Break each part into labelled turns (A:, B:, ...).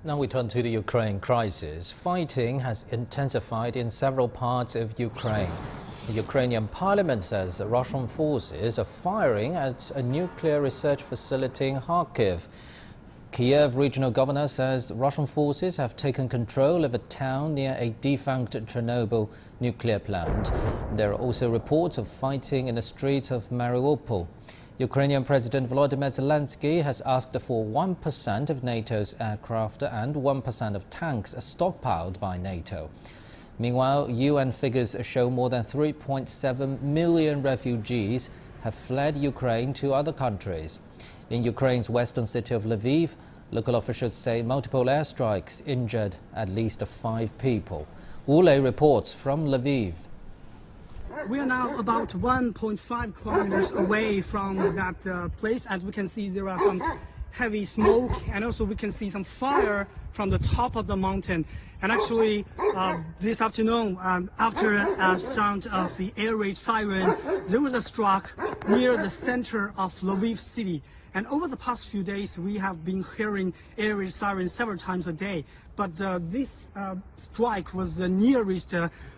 A: Now we turn to the Ukraine crisis. Fighting has intensified in several parts of Ukraine. The Ukrainian parliament says Russian forces are firing at a nuclear research facility in Kharkiv. Kyiv regional governor says Russian forces have taken control of a town near a defunct Chernobyl nuclear plant. There are also reports of fighting in the streets of Mariupol. Ukrainian President Volodymyr Zelensky has asked for 1% of NATO's aircraft and 1% of tanks stockpiled by NATO. Meanwhile, UN figures show more than 3.7 million refugees have fled Ukraine to other countries. In Ukraine's western city of Lviv, local officials say multiple airstrikes injured at least 5 people. Ule reports from Lviv.
B: We are now about 1.5 kilometers away from that place. As we can see, there are some heavy smoke, and also we can see some fire from the top of the mountain. And actually, this afternoon, after a sound of the air raid siren, there was a strike near the center of Lviv city. And over the past few days, we have been hearing air raid sirens several times a day. But this strike was the nearest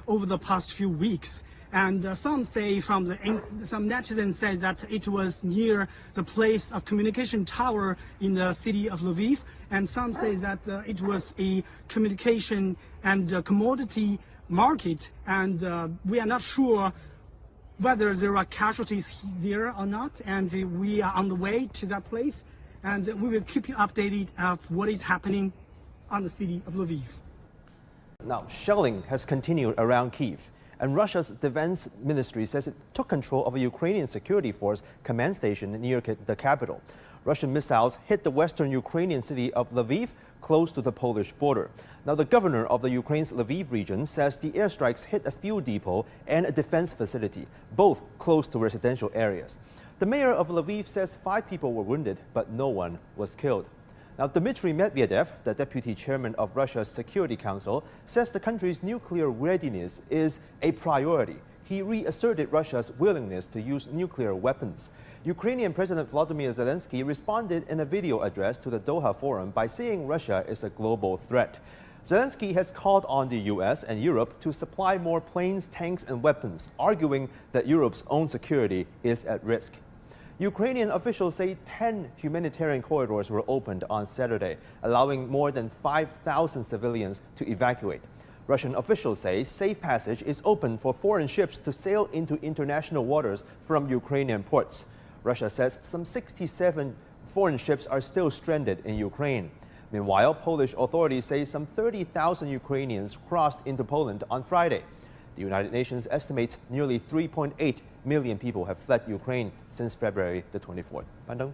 B: over the past few weeks. And some netizens say that it was near the place of communication tower in the city of Lviv, and some say that it was a communication and commodity market, and we are not sure whether there are casualties there or not, and we are on the way to that place, and we will keep you updated of what is happening on the city of Lviv.
C: Now, shelling has continued around Kyiv. And Russia's defense ministry says it took control of a Ukrainian security force command station near the capital. Russian missiles hit the western Ukrainian city of Lviv, close to the Polish border. Now, the governor of the Ukraine's Lviv region says the airstrikes hit a fuel depot and a defense facility, both close to residential areas. The mayor of Lviv says 5 people were wounded, but no one was killed. Now, Dmitry Medvedev, the deputy chairman of Russia's Security Council, says the country's nuclear readiness is a priority. He reasserted Russia's willingness to use nuclear weapons. Ukrainian President Volodymyr Zelensky responded in a video address to the Doha Forum by saying Russia is a global threat. Zelensky has called on the US and Europe to supply more planes, tanks and weapons, arguing that Europe's own security is at risk. Ukrainian officials say 10 humanitarian corridors were opened on Saturday, allowing more than 5,000 civilians to evacuate. Russian officials say safe passage is open for foreign ships to sail into international waters from Ukrainian ports. Russia says some 67 foreign ships are still stranded in Ukraine. Meanwhile, Polish authorities say some 30,000 Ukrainians crossed into Poland on Friday. The United Nations estimates nearly 3.8 million people have fled Ukraine since February the 24th. Bandung.